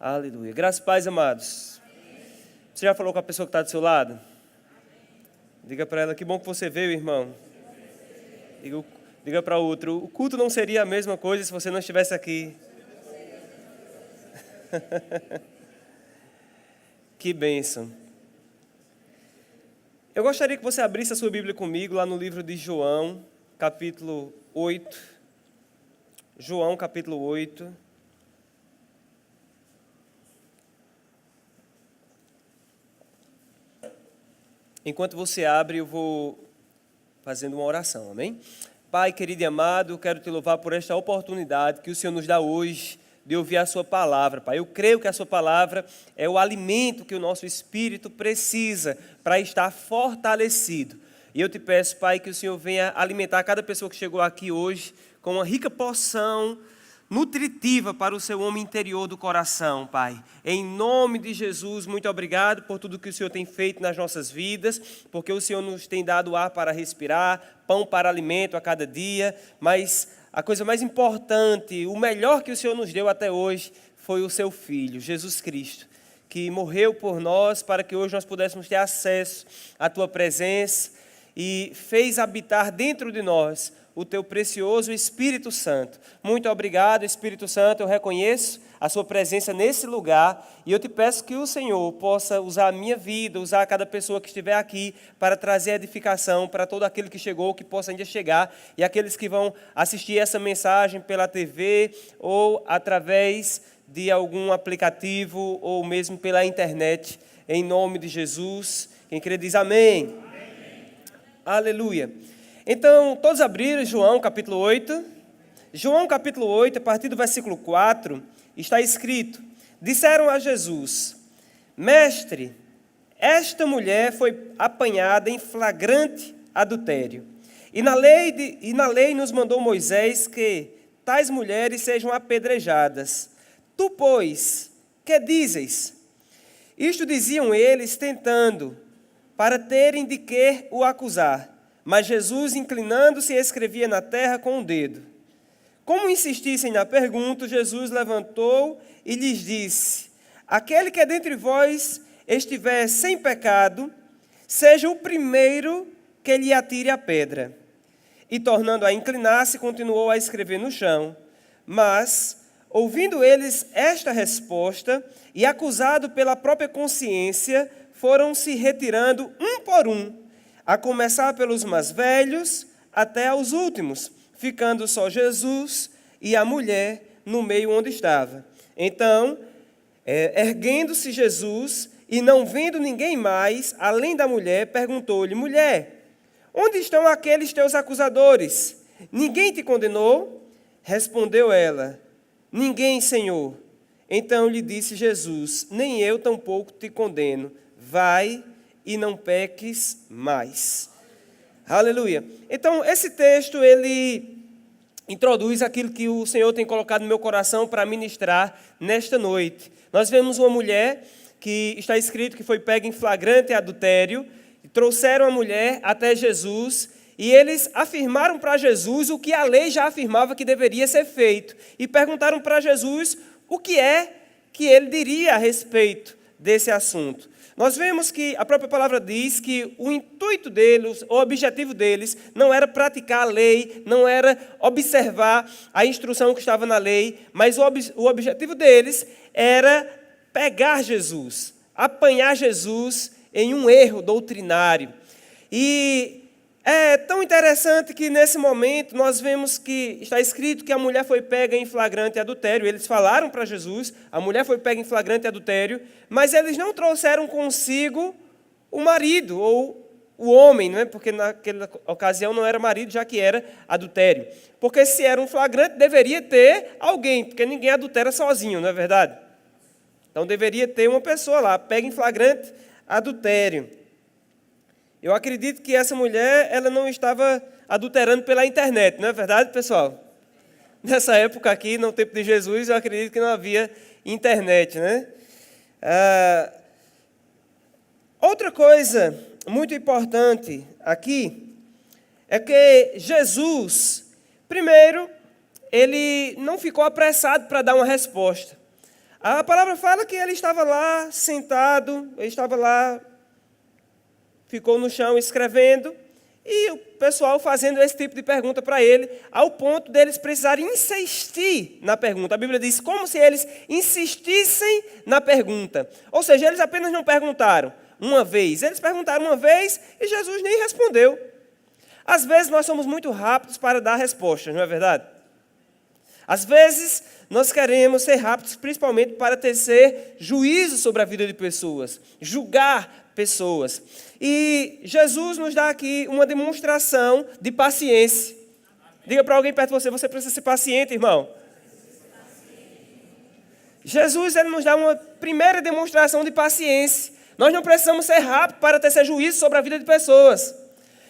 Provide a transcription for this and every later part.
Aleluia. Graças e paz, amados. Você já falou com a pessoa que está do seu lado? Diga para ela, que bom que você veio, irmão. Diga para o outro, o culto não seria a mesma coisa se você não estivesse aqui. Que bênção. Eu gostaria que você abrisse a sua Bíblia comigo lá no livro de João, capítulo 8. João, capítulo 8. Enquanto você abre, eu vou fazendo uma oração, amém? Pai, querido e amado, eu quero te louvar por esta oportunidade que o Senhor nos dá hoje de ouvir a sua palavra, Pai. Eu creio que a sua palavra é o alimento que o nosso espírito precisa para estar fortalecido. E eu te peço, Pai, que o Senhor venha alimentar cada pessoa que chegou aqui hoje com uma rica porção nutritiva para o seu homem interior do coração, Pai. Em nome de Jesus, muito obrigado por tudo que o Senhor tem feito nas nossas vidas, porque o Senhor nos tem dado ar para respirar, pão para alimento a cada dia, mas a coisa mais importante, o melhor que o Senhor nos deu até hoje, foi o seu Filho, Jesus Cristo, que morreu por nós para que hoje nós pudéssemos ter acesso à tua presença e fez habitar dentro de nós o teu precioso Espírito Santo. Muito obrigado, Espírito Santo, eu reconheço a sua presença nesse lugar e eu te peço que o Senhor possa usar a minha vida, usar cada pessoa que estiver aqui para trazer edificação para todo aquele que chegou, que possa ainda chegar, e aqueles que vão assistir essa mensagem pela TV ou através de algum aplicativo ou mesmo pela internet, em nome de Jesus. Quem crê diz amém. Amém. Aleluia. Então, todos abriram João capítulo 8. João capítulo 8, a partir do versículo 4, está escrito: disseram a Jesus: Mestre, esta mulher foi apanhada em flagrante adultério. E na lei nos mandou Moisés que tais mulheres sejam apedrejadas. Tu, pois, que dizes? Isto diziam eles, tentando, para terem de que o acusar. Mas Jesus, inclinando-se, escrevia na terra com o dedo. Como insistissem na pergunta, Jesus levantou e lhes disse: aquele que dentre vós estiver sem pecado, seja o primeiro que lhe atire a pedra. E tornando a inclinar-se, continuou a escrever no chão. Mas, ouvindo eles esta resposta, e acusado pela própria consciência, foram se retirando um por um, a começar pelos mais velhos até aos últimos, ficando só Jesus e a mulher no meio onde estava. Então, erguendo-se Jesus e não vendo ninguém mais, além da mulher, perguntou-lhe: mulher, onde estão aqueles teus acusadores? Ninguém te condenou? Respondeu ela: ninguém, Senhor. Então lhe disse Jesus: nem eu tampouco te condeno. Vai e não peques mais. Aleluia. Então, esse texto, ele introduz aquilo que o Senhor tem colocado no meu coração para ministrar nesta noite. Nós vemos uma mulher que está escrito que foi pega em flagrante adultério, e trouxeram a mulher até Jesus, e eles afirmaram para Jesus o que a lei já afirmava que deveria ser feito, e perguntaram para Jesus o que é que ele diria a respeito desse assunto. Nós vemos que a própria palavra diz que o intuito deles, o objetivo deles, não era praticar a lei, não era observar a instrução que estava na lei, mas o objetivo deles era pegar Jesus, apanhar Jesus em um erro doutrinário. E é tão interessante que nesse momento nós vemos que está escrito que a mulher foi pega em flagrante adultério. Eles falaram para Jesus, a mulher foi pega em flagrante adultério, mas eles não trouxeram consigo o marido ou o homem, não é? Porque naquela ocasião não era marido, já que era adultério. Porque se era um flagrante, deveria ter alguém, porque ninguém adultera sozinho, não é verdade? Então deveria ter uma pessoa lá, pega em flagrante adultério. Eu acredito que essa mulher, ela não estava adulterando pela internet, não é verdade, pessoal? Nessa época aqui, no tempo de Jesus, eu acredito que não havia internet, né? Outra coisa muito importante aqui é que Jesus, primeiro, ele não ficou apressado para dar uma resposta. A palavra fala que ele estava lá sentado, ele estava lá, ficou no chão escrevendo, e o pessoal fazendo esse tipo de pergunta para ele, ao ponto deles precisarem insistir na pergunta. A Bíblia diz como se eles insistissem na pergunta. Ou seja, eles apenas não perguntaram uma vez, eles perguntaram uma vez e Jesus nem respondeu. Às vezes nós somos muito rápidos para dar respostas, não é verdade? Às vezes nós queremos ser rápidos, principalmente para tecer juízo sobre a vida de pessoas, julgar pessoas. E Jesus nos dá aqui uma demonstração de paciência. Diga para alguém perto de você, você precisa ser paciente, irmão. Jesus, ele nos dá uma primeira demonstração de paciência. Nós não precisamos ser rápidos para tecer juízo sobre a vida de pessoas.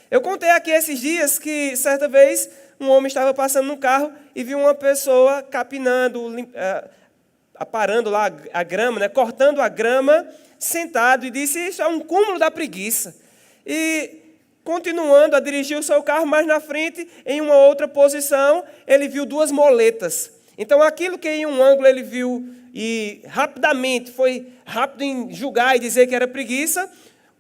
Eu contei aqui esses dias que, certa vez, um homem estava passando no carro e viu uma pessoa capinando, aparando lá a grama, né, cortando a grama, sentado, e disse, isso é um cúmulo da preguiça. E, continuando a dirigir o seu carro, mais na frente, em uma outra posição, ele viu duas moletas. Então, aquilo que em um ângulo ele viu e rapidamente, foi rápido em julgar e dizer que era preguiça,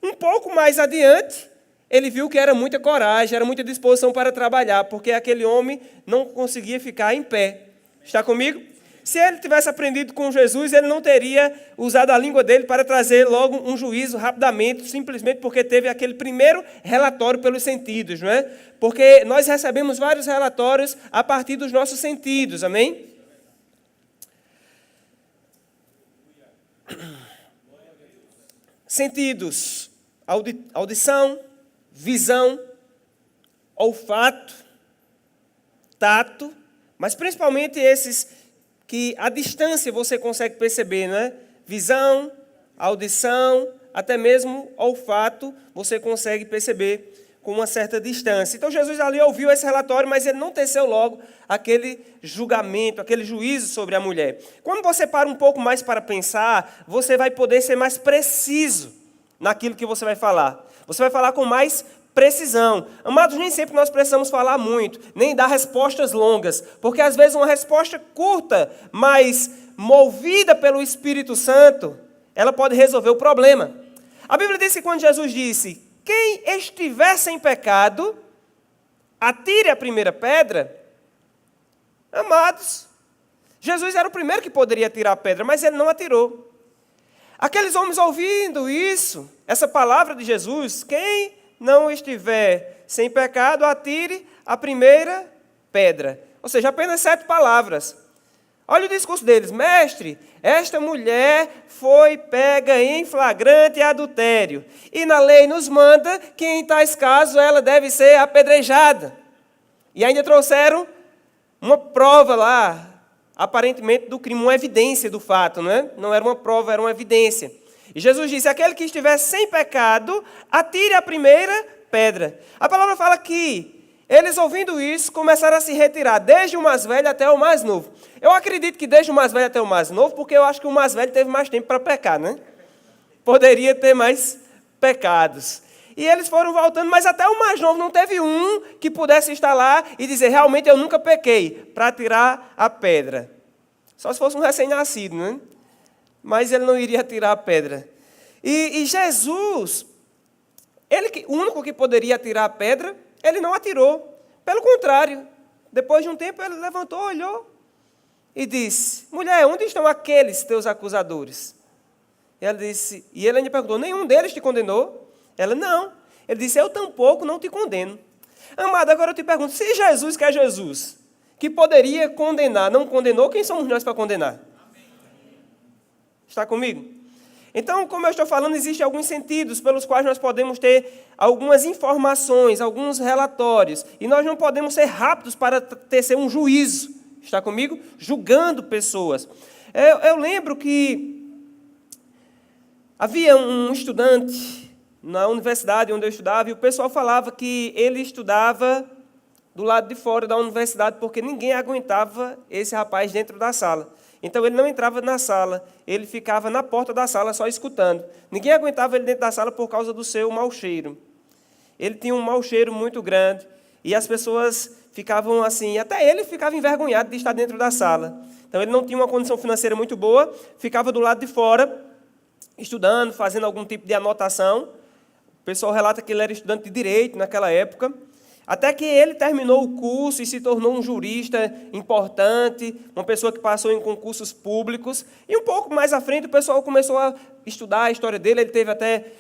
um pouco mais adiante, ele viu que era muita coragem, era muita disposição para trabalhar, porque aquele homem não conseguia ficar em pé. Está comigo? Se ele tivesse aprendido com Jesus, ele não teria usado a língua dele para trazer logo um juízo rapidamente, simplesmente porque teve aquele primeiro relatório pelos sentidos, não é? Porque nós recebemos vários relatórios a partir dos nossos sentidos, amém? Sentidos: audição, visão, olfato, tato, mas principalmente esses que à distância você consegue perceber, não é? Visão, audição, até mesmo olfato, você consegue perceber com uma certa distância. Então Jesus ali ouviu esse relatório, mas ele não teceu logo aquele julgamento, aquele juízo sobre a mulher. Quando você para um pouco mais para pensar, você vai poder ser mais preciso naquilo que você vai falar. Você vai falar com mais precisão. Amados, nem sempre nós precisamos falar muito, nem dar respostas longas, porque às vezes uma resposta curta, mas movida pelo Espírito Santo, ela pode resolver o problema. A Bíblia diz que quando Jesus disse, quem estiver sem pecado, atire a primeira pedra. Amados, Jesus era o primeiro que poderia atirar a pedra, mas ele não atirou. Aqueles homens ouvindo isso, essa palavra de Jesus, quem não estiver sem pecado, atire a primeira pedra. Ou seja, apenas 7 palavras. Olha o discurso deles. Mestre, esta mulher foi pega em flagrante adultério. E na lei nos manda que em tais casos ela deve ser apedrejada. E ainda trouxeram uma prova lá, aparentemente do crime, uma evidência do fato, não é? Não era uma prova, era uma evidência. E Jesus disse, aquele que estiver sem pecado, atire a primeira pedra. A palavra fala que eles, ouvindo isso, começaram a se retirar, desde o mais velho até o mais novo. Eu acredito que desde o mais velho até o mais novo, porque eu acho que o mais velho teve mais tempo para pecar, né? Poderia ter mais pecados. E eles foram voltando, mas até o mais novo não teve um que pudesse estar lá e dizer, realmente eu nunca pequei, para tirar a pedra. Só se fosse um recém-nascido, né? Mas ele não iria tirar a pedra. E Jesus, o único que poderia tirar a pedra, ele não atirou. Pelo contrário, depois de um tempo ele levantou, olhou e disse, mulher, onde estão aqueles teus acusadores? E ele ainda perguntou, nenhum deles te condenou? Ela, não. Ele disse, eu tampouco não te condeno. Amado, agora eu te pergunto, se Jesus, que é Jesus, que poderia condenar, não condenou, quem somos nós para condenar? Está comigo? Então, como eu estou falando, existem alguns sentidos pelos quais nós podemos ter algumas informações, alguns relatórios. E nós não podemos ser rápidos para tecer um juízo. Está comigo? Julgando pessoas. Eu lembro que havia um estudante na universidade onde eu estudava, e o pessoal falava que ele estudava do lado de fora da universidade, porque ninguém aguentava esse rapaz dentro da sala. Então, ele não entrava na sala, ele ficava na porta da sala só escutando. Ninguém aguentava ele dentro da sala por causa do seu mau cheiro. Ele tinha um mau cheiro muito grande, e as pessoas ficavam assim, até ele ficava envergonhado de estar dentro da sala. Então ele não tinha uma condição financeira muito boa, ficava do lado de fora, estudando, fazendo algum tipo de anotação. O pessoal relata que ele era estudante de direito naquela época, até que ele terminou o curso e se tornou um jurista importante, uma pessoa que passou em concursos públicos. E um pouco mais à frente o pessoal começou a estudar a história dele. Ele teve até,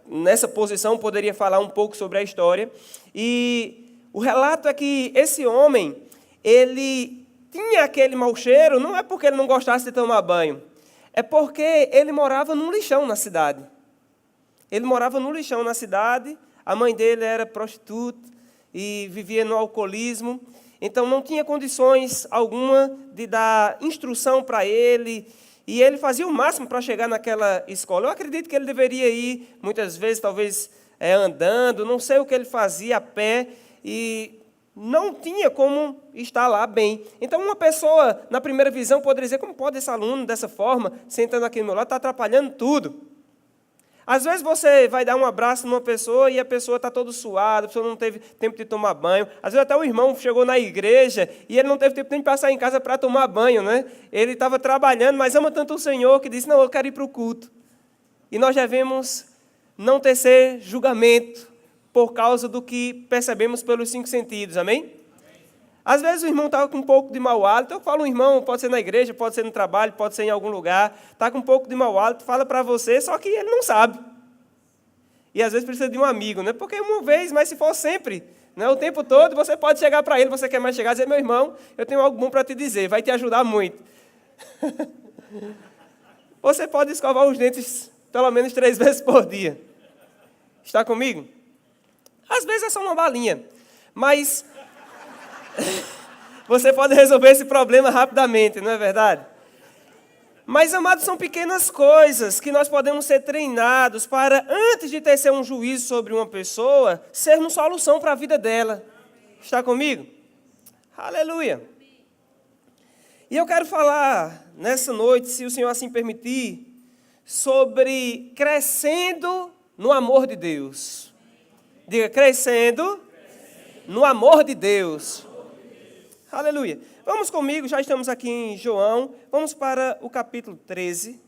nessa posição, poderia falar um pouco sobre a história. E o relato é que esse homem, ele tinha aquele mau cheiro, não é porque ele não gostasse de tomar banho, é porque ele morava num lixão na cidade. Ele morava num lixão na cidade, a mãe dele era prostituta e vivia no alcoolismo, então não tinha condições alguma de dar instrução para ele, e ele fazia o máximo para chegar naquela escola. Eu acredito que ele deveria ir, muitas vezes, talvez andando, não sei o que ele fazia, a pé, e não tinha como estar lá bem. Então, uma pessoa, na primeira visão, poderia dizer, como pode esse aluno, dessa forma, sentando aqui do meu lado, está atrapalhando tudo. Às vezes você vai dar um abraço numa pessoa e a pessoa está toda suada, a pessoa não teve tempo de tomar banho. Às vezes até o irmão chegou na igreja e ele não teve tempo nem de passar em casa para tomar banho, né? Ele estava trabalhando, mas ama tanto o Senhor que disse, não, eu quero ir para o culto. E nós devemos não tecer julgamento por causa do que percebemos pelos 5 sentidos, amém? Às vezes o irmão está com um pouco de mau hálito, eu falo, um irmão, pode ser na igreja, pode ser no trabalho, pode ser em algum lugar, está com um pouco de mau hálito, fala para você, só que ele não sabe. E às vezes precisa de um amigo, né? Porque uma vez, mas se for sempre, né? O tempo todo, você pode chegar para ele, você quer mais chegar e dizer, meu irmão, eu tenho algo bom para te dizer, vai te ajudar muito. Você pode escovar os dentes pelo menos 3 vezes por dia. Está comigo? Às vezes é só uma balinha, mas você pode resolver esse problema rapidamente, não é verdade? Mas, amados, são pequenas coisas que nós podemos ser treinados para, antes de tecer um juízo sobre uma pessoa, sermos solução para a vida dela. Está comigo? Aleluia! E eu quero falar nessa noite, se o Senhor assim permitir, sobre crescendo no amor de Deus. Diga, crescendo no amor de Deus. Aleluia. Vamos comigo, já estamos aqui em João. Vamos para o capítulo 13.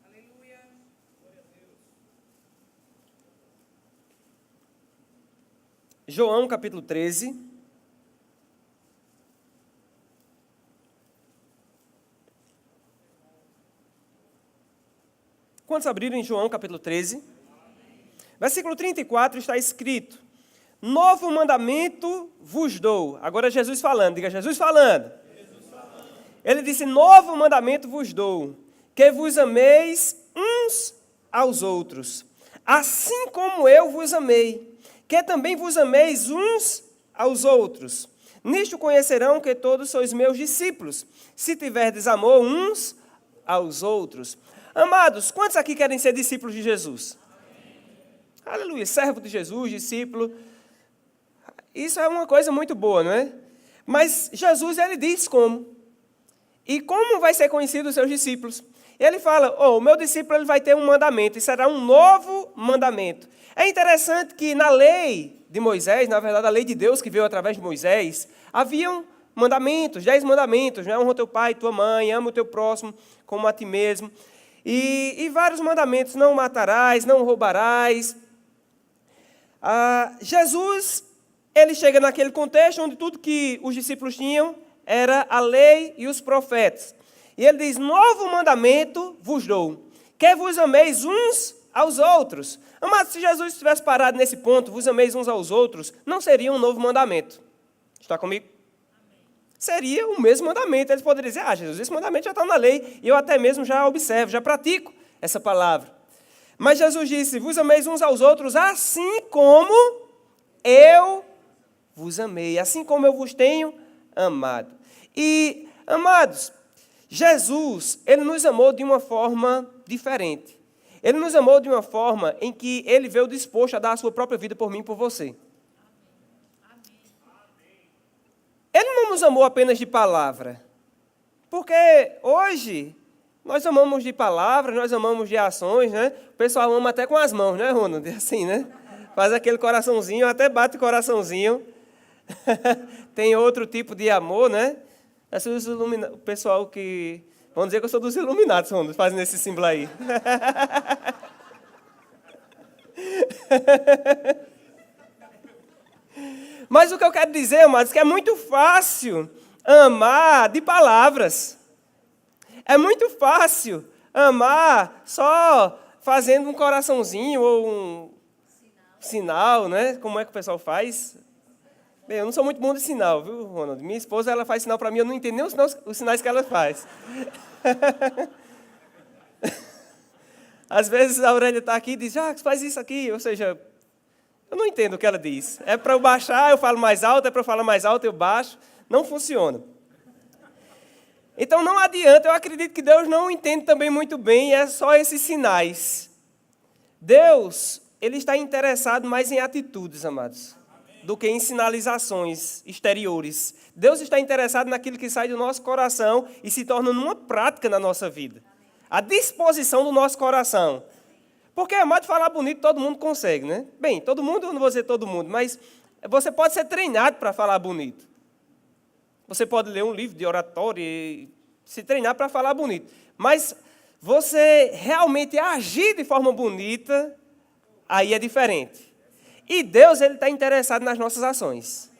Aleluia. João, capítulo 13. Quantos abriram em João, capítulo 13? Versículo 34 está escrito, novo mandamento vos dou. Agora Jesus falando, diga Jesus falando. Ele disse, novo mandamento vos dou, que vos ameis uns aos outros, assim como eu vos amei, que também vos ameis uns aos outros. Nisto conhecerão que todos sois meus discípulos, se tiverdes amor uns aos outros. Amados, quantos aqui querem ser discípulos de Jesus? Aleluia, servo de Jesus, discípulo. Isso é uma coisa muito boa, não é? Mas Jesus, ele diz como. E como vai ser conhecido os seus discípulos? Ele fala, o meu discípulo ele vai ter um mandamento, e será um novo mandamento. É interessante que na lei de Moisés, na verdade a lei de Deus que veio através de Moisés, haviam mandamentos, 10 mandamentos, né? Honra o teu pai e tua mãe, ama o teu próximo como a ti mesmo. E vários mandamentos, não matarás, não roubarás. Jesus, ele chega naquele contexto onde tudo que os discípulos tinham era a lei e os profetas. E ele diz, novo mandamento vos dou, que vos ameis uns aos outros. Mas se Jesus tivesse parado nesse ponto, vos ameis uns aos outros, não seria um novo mandamento. Está comigo? Seria o mesmo mandamento. Eles poderiam dizer, Jesus, esse mandamento já está na lei, e eu até mesmo já observo, já pratico essa palavra. Mas Jesus disse, vos ameis uns aos outros, assim como eu vos amei, assim como eu vos tenho amado. E, amados, Jesus, ele nos amou de uma forma diferente. Ele nos amou de uma forma em que ele veio disposto a dar a sua própria vida por mim e por você. Ele não nos amou apenas de palavra, porque hoje nós amamos de palavras, nós amamos de ações, né? O pessoal ama até com as mãos, né, Ronald? Assim, né? Faz aquele coraçãozinho, até bate o coraçãozinho. Tem outro tipo de amor, né? O pessoal que... Vamos dizer que eu sou dos iluminados, fazendo esse símbolo aí. Mas o que eu quero dizer, amados, é que é muito fácil amar de palavras. É muito fácil amar só fazendo um coraçãozinho ou um sinal, né? Como é que o pessoal faz? Bem, eu não sou muito bom de sinal, viu, Ronald? Minha esposa, ela faz sinal para mim, eu não entendo nem os sinais que ela faz. Às vezes a Aurélia está aqui e diz, faz isso aqui. Ou seja, eu não entendo o que ela diz. É para eu baixar, eu falo mais alto, é para eu falar mais alto, eu baixo. Não funciona. Então não adianta, eu acredito que Deus não entende também muito bem, é só esses sinais. Deus, Ele está interessado mais em atitudes, amados, do que em sinalizações exteriores. Deus está interessado naquilo que sai do nosso coração e se torna numa prática na nossa vida. A disposição do nosso coração. Porque, amado, falar bonito todo mundo consegue, né? Bem, todo mundo, eu não vou dizer todo mundo, mas você pode ser treinado para falar bonito. Você pode ler um livro de oratória e se treinar para falar bonito. Mas você realmente agir de forma bonita, aí é diferente. E Deus, Ele está interessado nas nossas ações.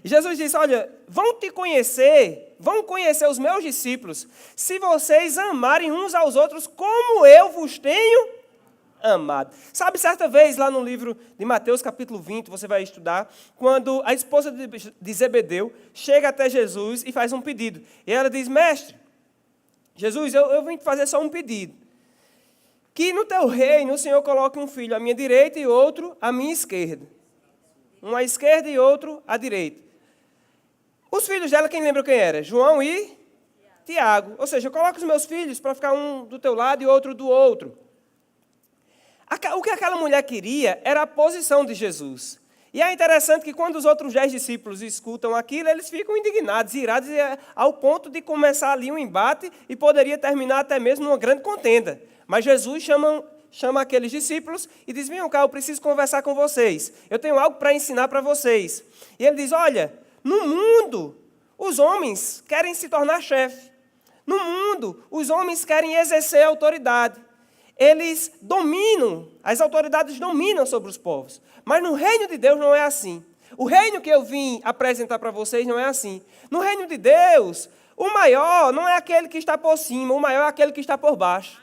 E Jesus disse, olha, vão conhecer os meus discípulos, se vocês amarem uns aos outros como eu vos tenho amado. Sabe, certa vez, lá no livro de Mateus, capítulo 20, você vai estudar, quando a esposa de Zebedeu chega até Jesus e faz um pedido. E ela diz, mestre, Jesus, eu vim te fazer só um pedido. Que no teu reino o Senhor coloque um filho à minha direita e outro à minha esquerda. Um à esquerda e outro à direita. Os filhos dela, quem lembra quem era? João e Tiago. Ou seja, coloca os meus filhos para ficar um do teu lado e outro do outro. O que aquela mulher queria era a posição de Jesus. E é interessante que quando os outros 10 discípulos escutam aquilo, eles ficam indignados, irados, ao ponto de começar ali um embate e poderia terminar até mesmo numa grande contenda. Mas Jesus chama aqueles discípulos e diz, venham cá, eu preciso conversar com vocês. Eu tenho algo para ensinar para vocês. E ele diz, olha, no mundo, os homens querem se tornar chefe. No mundo, os homens querem exercer autoridade. Eles dominam, as autoridades dominam sobre os povos. Mas no reino de Deus não é assim. O reino que eu vim apresentar para vocês não é assim. No reino de Deus, o maior não é aquele que está por cima, o maior é aquele que está por baixo.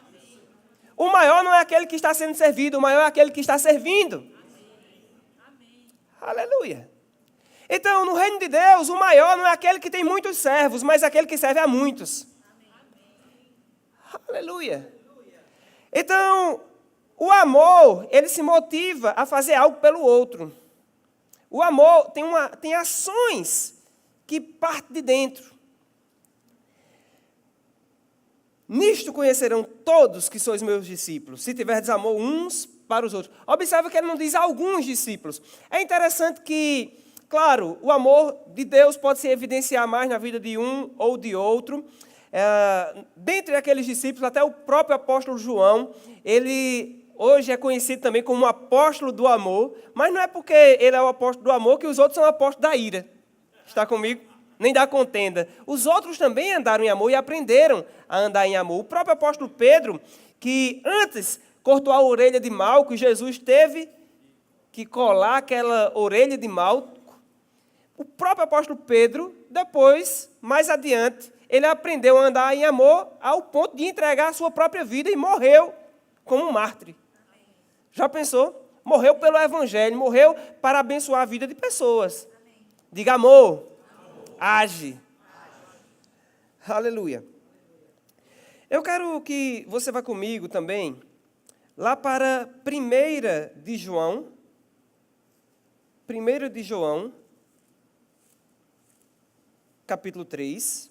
O maior não é aquele que está sendo servido, o maior é aquele que está servindo. Aleluia. Então, no reino de Deus, o maior não é aquele que tem muitos servos, mas aquele que serve a muitos. Aleluia. Então, o amor, ele se motiva a fazer algo pelo outro. O amor tem ações que partem de dentro. Nisto conhecerão todos que sois meus discípulos, se tiverdes amor uns para os outros. Observa que ele não diz alguns discípulos. É interessante que, claro, o amor de Deus pode se evidenciar mais na vida de um ou de outro. Dentre aqueles discípulos, até o próprio apóstolo João, ele hoje é conhecido também como o apóstolo do amor, mas não é porque ele é o apóstolo do amor que os outros são apóstolos da ira. Está comigo? Nem da contenda. Os outros também andaram em amor e aprenderam a andar em amor. O próprio apóstolo Pedro, que antes cortou a orelha de Malco, Jesus teve que colar aquela orelha de Malco. O próprio apóstolo Pedro, depois, mais adiante, ele aprendeu a andar em amor ao ponto de entregar a sua própria vida e morreu como um mártir. Já pensou? Morreu pelo evangelho, morreu para abençoar a vida de pessoas. Diga amor. Age. Aleluia. Eu quero que você vá comigo também lá para 1 de João. 1 de João, capítulo 3.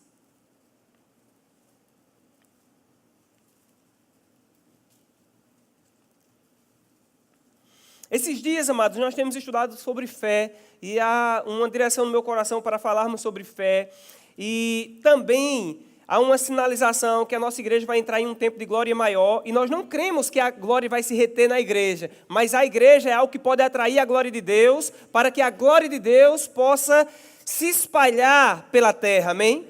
Esses dias, amados, nós temos estudado sobre fé e há uma direção no meu coração para falarmos sobre fé. E também há uma sinalização que a nossa igreja vai entrar em um tempo de glória maior, e nós não cremos que a glória vai se reter na igreja, mas a igreja é algo que pode atrair a glória de Deus, para que a glória de Deus possa se espalhar pela terra, amém?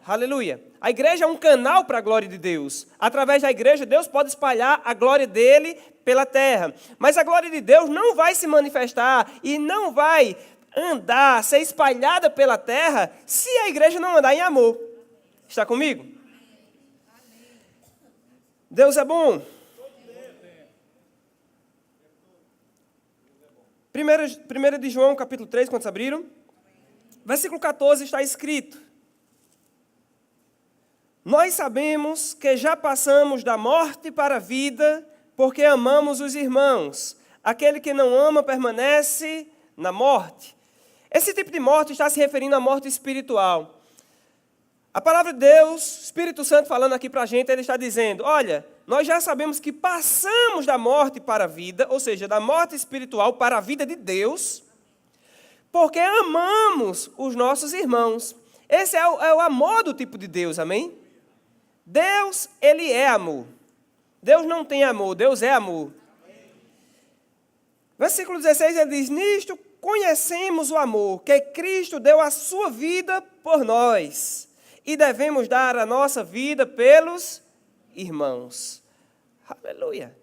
Aleluia. A igreja é um canal para a glória de Deus. Através da igreja, Deus pode espalhar a glória dele pela terra. Mas a glória de Deus não vai se manifestar e não vai andar, ser espalhada pela terra, se a igreja não andar em amor. Está comigo? Deus é bom. 1 de João, capítulo 3, quantos abriram? Versículo 14 está escrito: nós sabemos que já passamos da morte para a vida, porque amamos os irmãos. Aquele que não ama permanece na morte. Esse tipo de morte está se referindo à morte espiritual. A palavra de Deus, Espírito Santo falando aqui para a gente, ele está dizendo, olha, nós já sabemos que passamos da morte para a vida, ou seja, da morte espiritual para a vida de Deus, porque amamos os nossos irmãos. Esse é o amor do tipo de Deus, amém? Deus, ele é amor. Deus não tem amor, Deus é amor. Versículo 16, ele diz, nisto conhecemos o amor, que Cristo deu a sua vida por nós, e devemos dar a nossa vida pelos irmãos. Aleluia.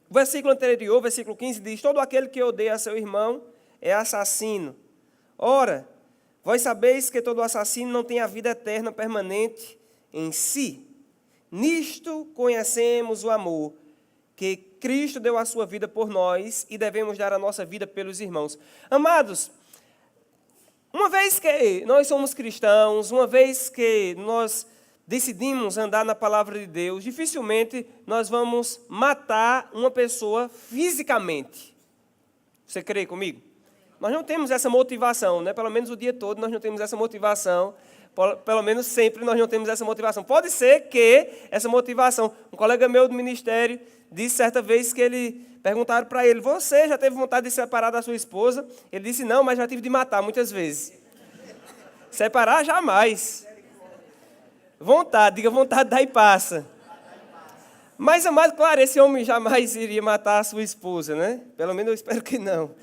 O versículo anterior, versículo 15, diz, todo aquele que odeia a seu irmão é assassino. Ora, vós sabeis que todo assassino não tem a vida eterna permanente em si. Nisto conhecemos o amor, que Cristo deu a sua vida por nós e devemos dar a nossa vida pelos irmãos. Amados, uma vez que nós somos cristãos, uma vez que nós decidimos andar na palavra de Deus, dificilmente nós vamos matar uma pessoa fisicamente. Você crê comigo? Nós não temos essa motivação, né? Pelo menos o dia todo nós não temos essa motivação, pelo menos sempre nós não temos essa motivação. Pode ser que essa motivação, um colega meu do ministério disse certa vez que perguntaram para ele, você já teve vontade de separar da sua esposa? Ele disse, não, mas já tive de matar muitas vezes. Separar, jamais. Vontade, diga vontade, daí passa. Mas, amado, claro, esse homem jamais iria matar a sua esposa, né? Pelo menos eu espero que não.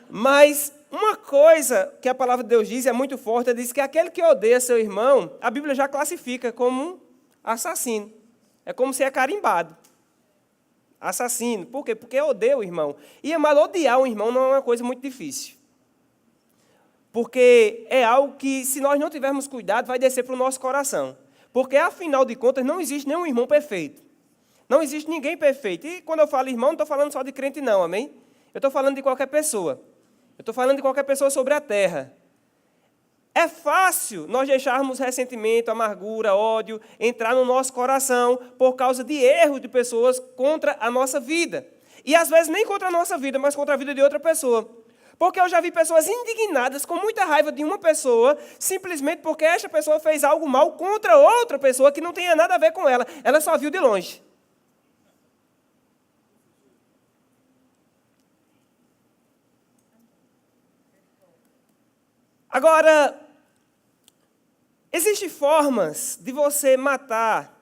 Mas uma coisa que a palavra de Deus diz, é muito forte, diz que aquele que odeia seu irmão, a Bíblia já classifica como um assassino. É como se é carimbado. Assassino. Por quê? Porque odeia o irmão. E, amado, odiar um irmão não é uma coisa muito difícil. Porque é algo que, se nós não tivermos cuidado, vai descer para o nosso coração. Porque, afinal de contas, não existe nenhum irmão perfeito. Não existe ninguém perfeito. E quando eu falo irmão, não estou falando só de crente não, amém? Eu estou falando de qualquer pessoa. Eu estou falando de qualquer pessoa sobre a terra. É fácil nós deixarmos ressentimento, amargura, ódio entrar no nosso coração por causa de erros de pessoas contra a nossa vida. E às vezes nem contra a nossa vida, mas contra a vida de outra pessoa. Porque eu já vi pessoas indignadas, com muita raiva de uma pessoa, simplesmente porque esta pessoa fez algo mal contra outra pessoa que não tinha nada a ver com ela. Ela só viu de longe. Agora, existem formas de você matar,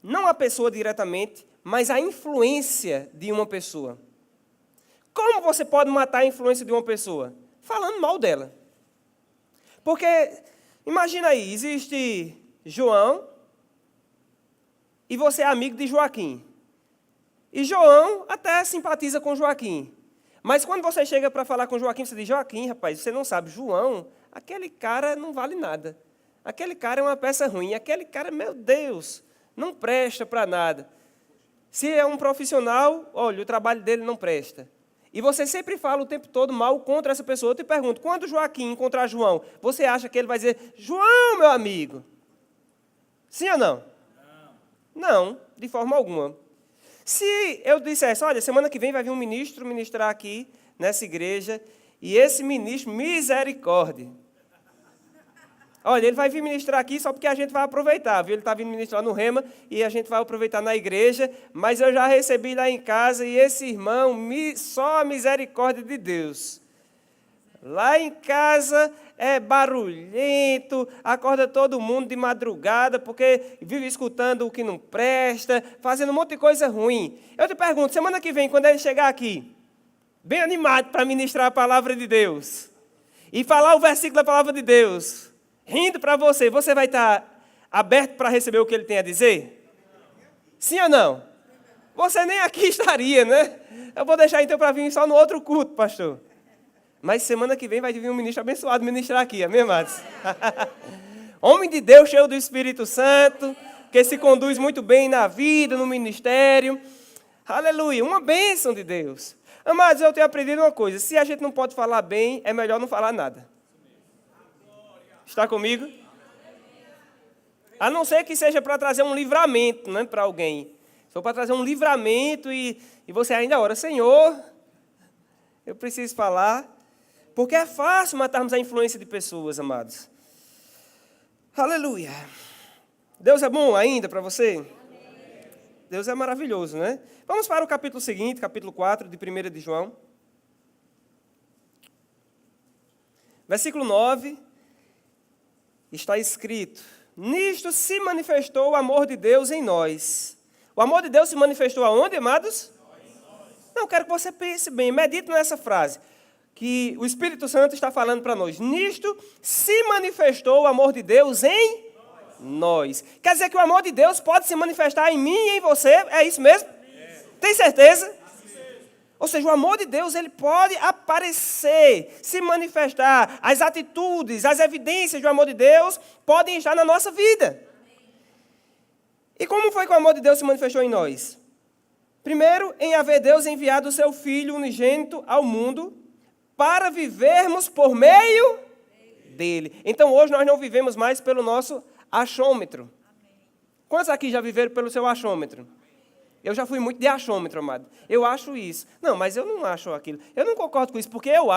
não a pessoa diretamente, mas a influência de uma pessoa. Como você pode matar a influência de uma pessoa? Falando mal dela. Porque, imagina aí, existe João e você é amigo de Joaquim. E João até simpatiza com Joaquim. Mas quando você chega para falar com Joaquim, você diz, Joaquim, rapaz, você não sabe, João, aquele cara não vale nada. Aquele cara é uma peça ruim. Aquele cara, meu Deus, não presta para nada. Se é um profissional, olha, o trabalho dele não presta. E você sempre fala o tempo todo mal contra essa pessoa. Eu te pergunto, quando Joaquim encontrar João, você acha que ele vai dizer, João, meu amigo? Sim ou não? Não, de forma alguma. Se eu dissesse, olha, semana que vem vai vir um ministro ministrar aqui nessa igreja, e esse ministro, misericórdia. Olha, ele vai vir ministrar aqui só porque a gente vai aproveitar, viu? Ele está vindo ministrar no Rema e a gente vai aproveitar na igreja, mas eu já recebi lá em casa e esse irmão, só a misericórdia de Deus. Lá em casa é barulhento, acorda todo mundo de madrugada, porque vive escutando o que não presta, fazendo um monte de coisa ruim. Eu te pergunto, semana que vem, quando ele chegar aqui, bem animado para ministrar a palavra de Deus, e falar o versículo da palavra de Deus, rindo para você, você vai estar aberto para receber o que ele tem a dizer? Sim ou não? Você nem aqui estaria, né? Eu vou deixar então para vir só no outro culto, pastor. Mas semana que vem vai vir um ministro abençoado ministrar aqui, amém, amados? Homem de Deus, cheio do Espírito Santo, que se conduz muito bem na vida, no ministério. Aleluia, uma bênção de Deus. Amados, eu tenho aprendido uma coisa, se a gente não pode falar bem, é melhor não falar nada. Está comigo? A não ser que seja para trazer um livramento, né, para alguém. Se for para trazer um livramento e você ainda ora, Senhor, eu preciso falar. Porque é fácil matarmos a influência de pessoas, amados. Aleluia. Deus é bom ainda para você? Amém. Deus é maravilhoso, né? Vamos para o capítulo seguinte, capítulo 4, de 1 de João. Versículo 9. Está escrito: nisto se manifestou o amor de Deus em nós. O amor de Deus se manifestou aonde, amados? Não, quero que você pense bem, medite nessa frase. Que o Espírito Santo está falando para nós. Nisto se manifestou o amor de Deus em nós. Quer dizer que o amor de Deus pode se manifestar em mim e em você? É isso mesmo? Tem certeza? Ou seja, o amor de Deus ele pode aparecer, se manifestar. As atitudes, as evidências do amor de Deus podem estar na nossa vida. E como foi que o amor de Deus se manifestou em nós? Primeiro, em haver Deus enviado o seu Filho unigênito ao mundo, para vivermos por meio dele. Então, hoje nós não vivemos mais pelo nosso achômetro. Quantos aqui já viveram pelo seu achômetro? Eu já fui muito de achômetro, amado. Eu acho isso. Não, mas eu não acho aquilo. Eu não concordo com isso, porque eu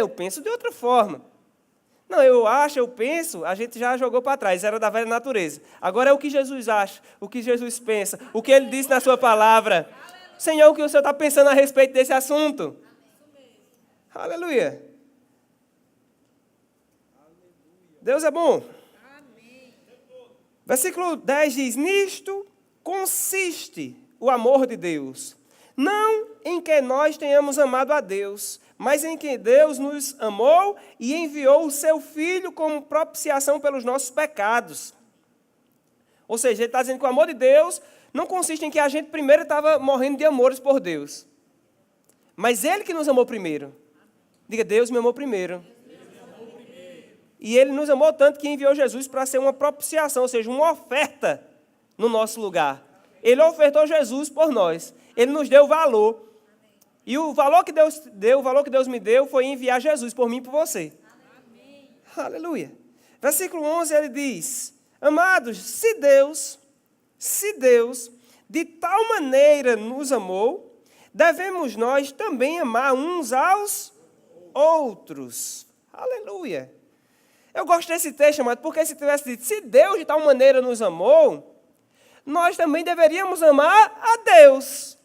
penso de outra forma. Não, eu penso, a gente já jogou para trás, era da velha natureza. Agora é o que Jesus acha, o que Jesus pensa, o que ele disse na sua palavra. Senhor, o que o Senhor está pensando a respeito desse assunto? Aleluia. Deus é bom. Amém. Versículo 10 diz: nisto consiste o amor de Deus. Não em que nós tenhamos amado a Deus, mas em que Deus nos amou e enviou o seu Filho como propiciação pelos nossos pecados. Ou seja, ele está dizendo que o amor de Deus não consiste em que a gente primeiro estava morrendo de amores por Deus. Mas Ele que nos amou primeiro. Diga, Deus me amou primeiro. E Ele nos amou tanto que enviou Jesus para ser uma propiciação, ou seja, uma oferta no nosso lugar. Ele ofertou Jesus por nós. Ele nos deu valor. E o valor que Deus me deu foi enviar Jesus por mim e por você. Amém. Aleluia. Versículo 11 ele diz: amados, se Deus de tal maneira nos amou, devemos nós também amar uns aos outros. Aleluia. Eu gosto desse texto, amado, porque se tivesse dito, se Deus de tal maneira nos amou, nós também deveríamos amar a Deus.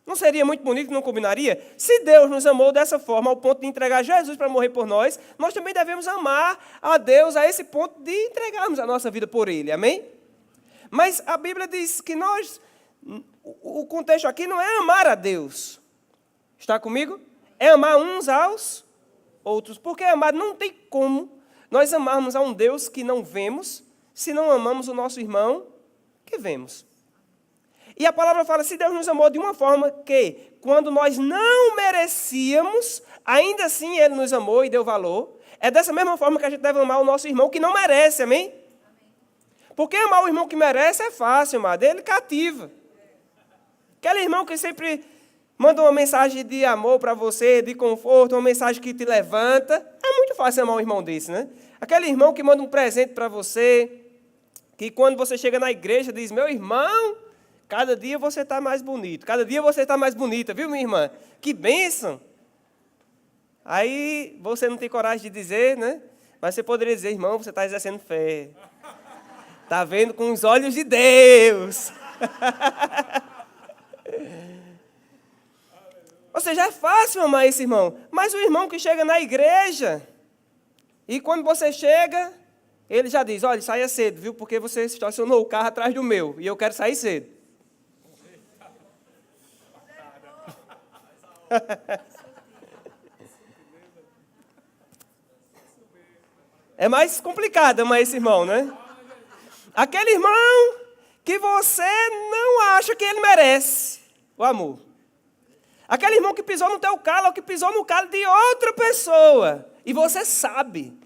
Não seria muito bonito, não combinaria? Se Deus nos amou dessa forma, ao ponto de entregar Jesus para morrer por nós, nós também devemos amar a Deus a esse ponto de entregarmos a nossa vida por Ele. Amém? Mas a Bíblia diz que o contexto aqui não é amar a Deus. Está comigo? É amar uns aos outros. Porque, amado, não tem como nós amarmos a um Deus que não vemos, se não amamos o nosso irmão que vemos. E a palavra fala, se Deus nos amou de uma forma que, quando nós não merecíamos, ainda assim Ele nos amou e deu valor, é dessa mesma forma que a gente deve amar o nosso irmão que não merece, amém? Porque amar o irmão que merece é fácil, amado, ele cativa. Aquele irmão que sempre manda uma mensagem de amor para você, de conforto, uma mensagem que te levanta, é muito fácil amar um irmão desse, né? Aquele irmão que manda um presente para você, que quando você chega na igreja diz, meu irmão, cada dia você está mais bonito, cada dia você está mais bonita, viu, minha irmã? Que bênção! Aí você não tem coragem de dizer, né? Mas você poderia dizer, irmão, você está exercendo fé. Está vendo com os olhos de Deus. Ou seja, é fácil amar esse irmão, mas o irmão que chega na igreja, e quando você chega, ele já diz, olha, saia cedo, viu, porque você estacionou o carro atrás do meu, e eu quero sair cedo. É mais complicado amar esse irmão, né? Aquele irmão que você não acha que ele merece o amor. Aquele irmão que pisou no teu calo, ou que pisou no calo de outra pessoa. E você sabe.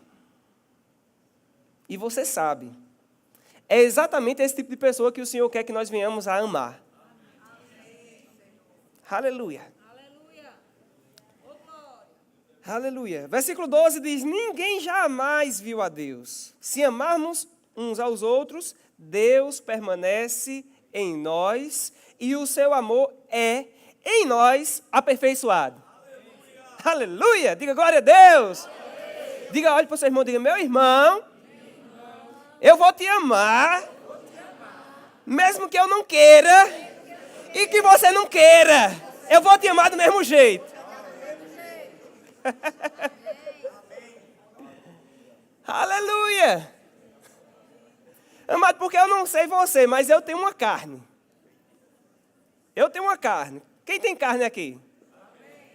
E você sabe. É exatamente esse tipo de pessoa que o Senhor quer que nós venhamos a amar. Aleluia. Aleluia. Versículo 12 diz, ninguém jamais viu a Deus. Se amarmos uns aos outros, Deus permanece em nós e o seu amor é em nós aperfeiçoado. Aleluia. Aleluia. Diga glória a Deus. Aleluia. Diga, olhe para o seu irmão, diga, meu irmão, eu vou te amar, mesmo que eu não queira e que você não queira. Eu vou te amar do mesmo jeito. Aleluia. Amado, porque eu não sei você, mas eu tenho uma carne. Eu tenho uma carne. Quem tem carne aqui?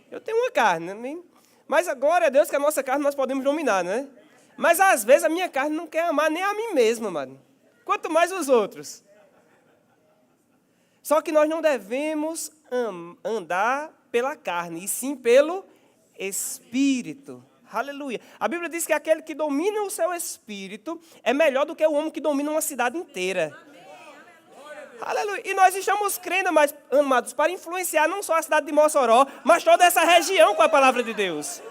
Eu tenho uma carne. Mas glória a Deus que a nossa carne nós podemos dominar, né? Mas às vezes a minha carne não quer amar nem a mim mesma, amado. Quanto mais os outros. Só que nós não devemos andar pela carne, e sim pelo Espírito. Aleluia. A Bíblia diz que aquele que domina o seu espírito é melhor do que o homem que domina uma cidade inteira. Aleluia. E nós estamos crendo, amados, para influenciar não só a cidade de Mossoró, mas toda essa região com a palavra de Deus.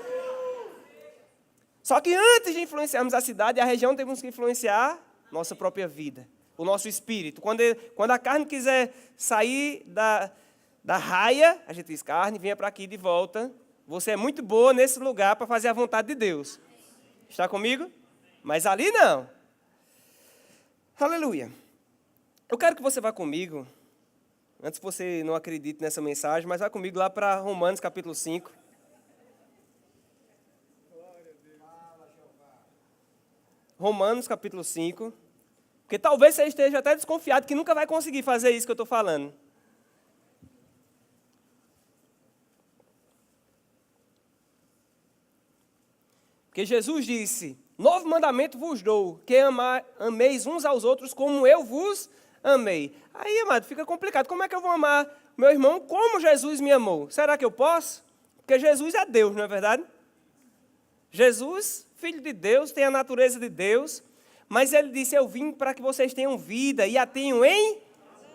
Só que antes de influenciarmos a cidade e a região, temos que influenciar nossa própria vida, o nosso espírito. Quando a carne quiser sair da raia, a gente diz, carne, venha para aqui de volta. Você é muito boa nesse lugar para fazer a vontade de Deus. Está comigo? Mas ali não. Aleluia. Eu quero que você vá comigo, antes que você não acredite nessa mensagem, mas vá comigo lá para Romanos capítulo 5. Romanos capítulo 5. Porque talvez você esteja até desconfiado que nunca vai conseguir fazer isso que eu estou falando. Porque Jesus disse, novo mandamento vos dou, que ameis uns aos outros como eu vos amei. Aí, amado, fica complicado. Como é que eu vou amar meu irmão como Jesus me amou? Será que eu posso? Porque Jesus é Deus, não é verdade? Jesus, filho de Deus, tem a natureza de Deus, mas ele disse, eu vim para que vocês tenham vida e a tenham em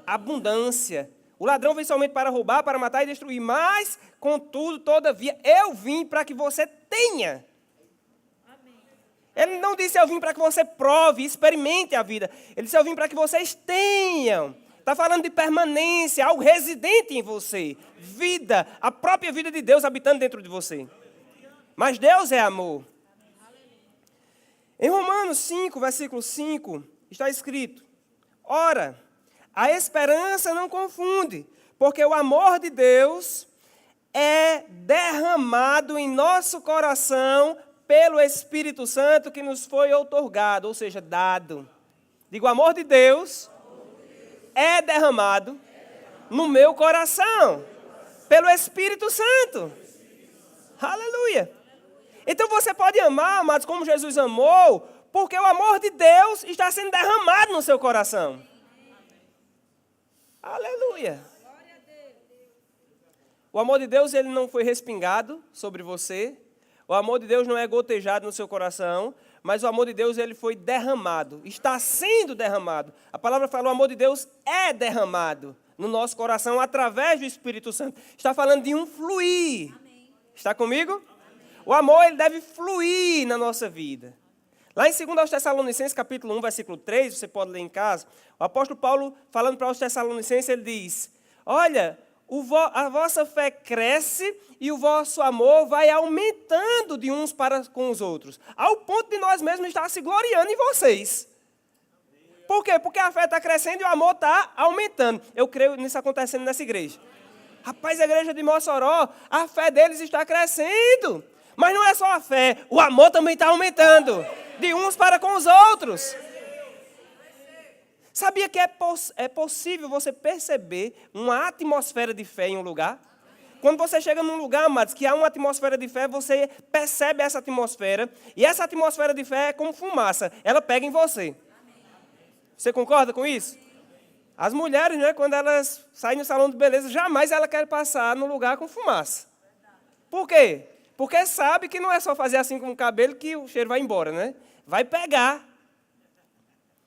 abundância. O ladrão vem somente para roubar, para matar e destruir, mas, contudo, todavia, eu vim para que você tenha. Ele não disse, eu vim para que você prove, experimente a vida. Ele disse, eu vim para que vocês tenham. Está falando de permanência, algo residente em você. Vida, a própria vida de Deus habitando dentro de você. Mas Deus é amor. Em Romanos 5, versículo 5, está escrito, ora, a esperança não confunde, porque o amor de Deus é derramado em nosso coração pelo Espírito Santo que nos foi outorgado, ou seja, dado. Digo, o amor de Deus é derramado no meu coração, pelo Espírito Santo. Aleluia. Então você pode amar, amados, como Jesus amou, porque o amor de Deus está sendo derramado no seu coração. Aleluia. O amor de Deus, ele não foi respingado sobre você. O amor de Deus não é gotejado no seu coração, mas o amor de Deus ele foi derramado, está sendo derramado. A palavra fala, o amor de Deus é derramado no nosso coração através do Espírito Santo. Está falando de um fluir. Amém. Está comigo? Amém. O amor ele deve fluir na nossa vida. Lá em 2 Tessalonicenses, capítulo 1, versículo 3, você pode ler em casa, o apóstolo Paulo, falando para os Tessalonicenses, ele diz, olha, a vossa fé cresce e o vosso amor vai aumentando de uns para com os outros, ao ponto de nós mesmos estar se gloriando em vocês. Por quê? Porque a fé está crescendo e o amor está aumentando. Eu creio nisso acontecendo nessa igreja. Rapaz, a igreja de Mossoró, a fé deles está crescendo. Mas não é só a fé, o amor também está aumentando. De uns para com os outros. Sabia que é possível você perceber uma atmosfera de fé em um lugar? Quando você chega num lugar, amados, que há uma atmosfera de fé, você percebe essa atmosfera. E essa atmosfera de fé é como fumaça. Ela pega em você. Você concorda com isso? As mulheres, né, quando elas saem no salão de beleza, jamais ela quer passar no lugar com fumaça. Por quê? Porque sabe que não é só fazer assim com o cabelo que o cheiro vai embora, né? Vai pegar.